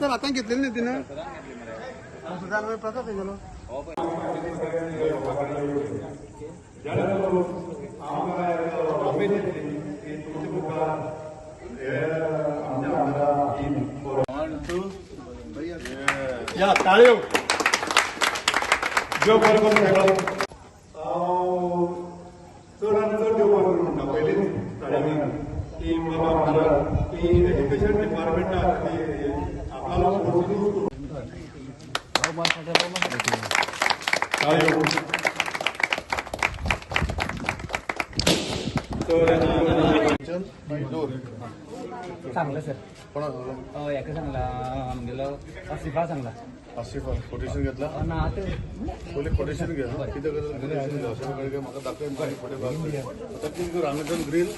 तर आता घेतलेली नाही तिनं या टाळ्यो देव बरें करून चड आनी चड देव बरें करून म्हणटा पयलींच ताळ्यांनी की बाबा की एज्युकेशन डिपार्टमेंटाक आपलो टाळ्यो चांगलं सर याका सांगला आमगेलो आसिफा सांगला आसिफा कोटेशन घेतला ना आता पयलीं कोटेशन घे कितें करता अशें कडेन म्हाका दाखय फुडें भाग आतां कितें कर हांगाच्यान ग्रील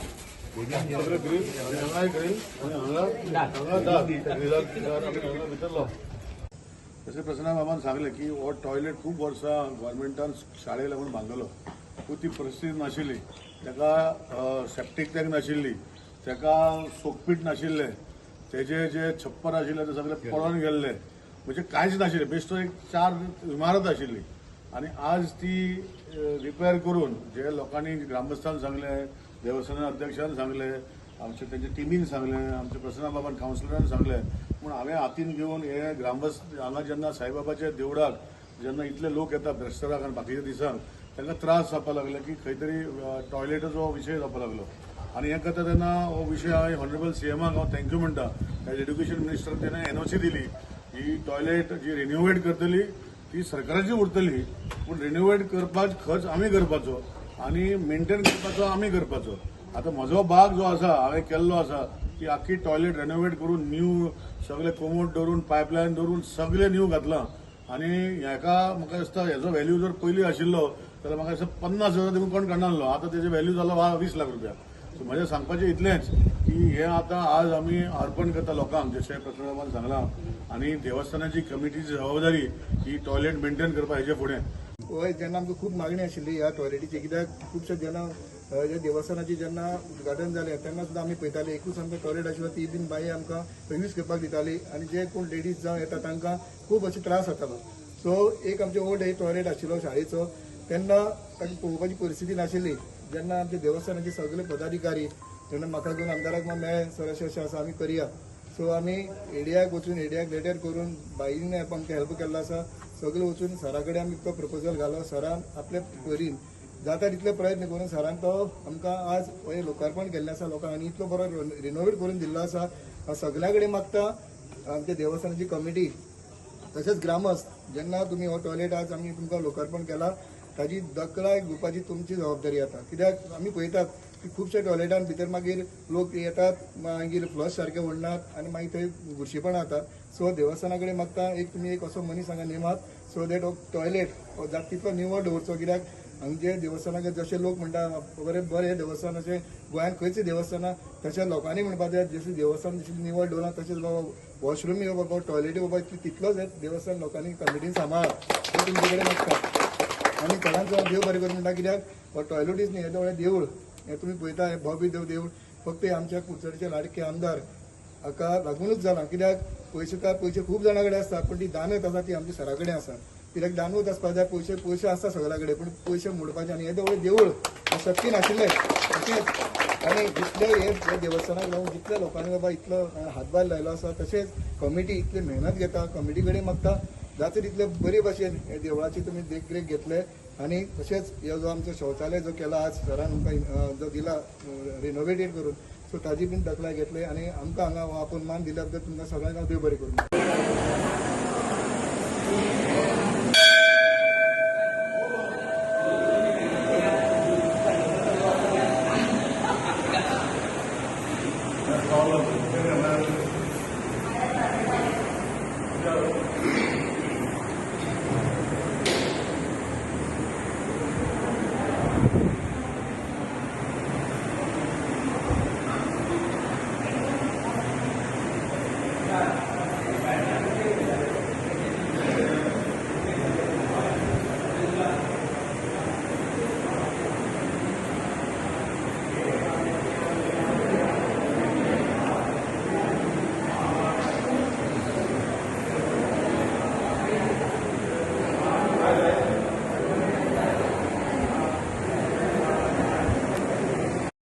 सगळें ग्रील आनी हांगाय ग्रील आनी हांगा दाग ग्रिलाक आमी हांगा भितरलो तशें प्रसन्ना बाबान सांगलें की हो टॉयलेट खूब वर्सां गोवोरमेंटान शाळेक लागून बांदलो पूण ती परिस्थिती नाशिल्ली ताका सेप्टीक टँक नाशिल्ली ताका सोकपीट नाशिल्लें तेजे जे छप्पर आशिल्ले ते सगळे पडोन गेल्ले म्हणजे कांयच नाशिल्लें बेश्टो एक 4 इमारत आशिल्ली आनी आज ती रिपेर करून जे लोकांनी ग्रामस्थान सांगलें देवस्थाना अध्यक्षान सांगलें आमचे तेंचे टिमीन सांगलें आमच्या प्रसन्ना बाबान कावन्सिलरान सांगलें पूण हांवें हातीन घेवन हे ग्रामस्थ हांगा जेन्ना साईबाबाच्या देवळाक जेन्ना इतले लोक येता ब्रेस्ताराक आनी बाकीच्या दिसांक तांकां त्रास जावपाक लागले की खंय तरी टॉयलेटाचो विशय जावपाक लागलो आनी हें करता तेन्ना हो विशय हांवें हॉनरेबल सीएमाक हांव थँक्यू म्हणटा एड्युकेशन मिनिस्टर तेणें एनओसी दिली ही टॉयलेट जी रिन्युवेट करतली ती सरकाराची उरतली पूण रिन्युवेट करपाचो खर्च आमी करपाचो आनी मेंटेन करपाचो आमी करपाचो आतां म्हजो भाग जो आसा हांवें केल्लो आसा की आख्खी टॉयलेट रेनोवेट करून न्यू सगळे कोमोड दवरून पायपलायन दवरून सगळे न्यू घातलां आनी हेका म्हाका दिसता हेजो व्हॅल्यू जर पयलीं आशिल्लो जाल्यार म्हाका दिसता 50,000 दिवून कोण काडनासलो आतां तेजो व्हॅल्यू जालो 20 लाख रुपया सो म्हजें सांगपाचें इतलेंच की हे आतां आज आमी अर्पण करता लोकांक जशें प्रसन्नाबान सांगलां आनी देवस्थानाची कमिटीची जबाबदारी ही टॉयलेट मेंटेन करपा हेजे फुडें हय जेन्ना आमकां खूब मागणी आशिल्ली ह्या टॉयलेटीची कित्याक खुबशे जेन्ना देवस्थानाची जेन्ना उद्घाटन जालें तेन्ना सुद्दां आमी पळयताले एकूच आमकां टॉयलेट आशिल्लो ती बीन बाई आमकां यूज करपाक दिताली आनी जे कोण लेडीज जावं येता तांकां खूब अशें त्रास जातालो सो एक आमचे ओल्ड एज टॉयलेट आशिल्लो शाळेचो तेन्ना ताका पळोवपाची परिस्थिती नाशिल्ली जेन्ना आमचे देवस्थानाचे सगळे पदाधिकारी तेन्ना म्हाका घेवन आमदाराक मेळ्ळें सर अशें आसा आमी करया सो आमी एडियाक वचून एडियाक लेटर करून बाईन आमकां हेल्प केल्लो आसा सगळे वचून सरा कडेन आमी तो प्रपोजल घालो सरान आपल्या परीन जाता तितले प्रयत्न करून सरान तो आमकां आज लोकार्पण केल्लें आसा लोकांक आनी इतलो बरो रिनोवेट करून दिल्लो आसा हांव सगळ्या कडेन मागता आमच्या देवस्थानाची कमिटी तशेंच ग्रामस्थ जेन्ना तुमी हो टॉयलेट आज आमी तुमकां लोकार्पण केला ताजी दखलाय घेवपाची तुमची जबाबदारी आसा कित्याक आमी पळयतात की खुबशे टॉयलेटान भितर मागीर लोक येतात मागीर फ्लश सारके उडनात आनी मागीर थंय बुरशीपण जातात सो देवस्थाना कडेन मागता एक तुमी एक असो मनीस हांगा नेमात सो दॅट हो टॉयलेट जाता तितलो निवळ दवरचो कित्याक हांगचे देवस्थानाक जशे लोक म्हणटा बरें देवस्थान अशें गोंयांत खंयचें देवस्थाना तशें लोकांनी म्हणपाक जाय जशें देवस्थान जशें निवळ दवरना तशेंच बाबा वॉशरूम बाबा टॉयलेटी बाबा तितलोच देवस्थान लोकांनी कमिटीन सांबाळा हें तुमचे कडेन मागता आनी सगळ्यांचो देव बरें करून म्हणटा कित्याक हो टॉयलेटीच न्ही हें दोळे देवूळ हें तुमी पळयता हें भव्य देवूळ फक्त आमच्या कुडचडचे लाडके आमदार हाका लागूनच जाला कित्याक पयशे खूब जाणां कडेन आसता पूण ती दानत आसा ती आमच्या सरा कडेन आसा कित्याक दानूच आसपाक जाय पयशे आसता सगळ्या कडेन पूण पयशे मोडपाचे आनी हे दोळे देवूळ शक्ती नाशिल्लें तशेंच आनी जितले हे देवस्थानाक लागून जितल्या लोकांनी बाबा इतलो हातभार लायलो आसा तशेंच कमिटी इतली मेहनत घेता कमिटी कडेन मागता जाता तितले बरे भाशेन हे देवळाची तुमी देखरेख घेतले आनी तशेंच हो जो आमचो शौचालय जो केला आज सरान आमकां जो दिला रिनोवेटेड करून सो ताजी बीन दखलाय घेतले आनी आमकां हांगा आपूण मान दिल्या बद्दल तुमकां सगळ्यांक देव बरें करूं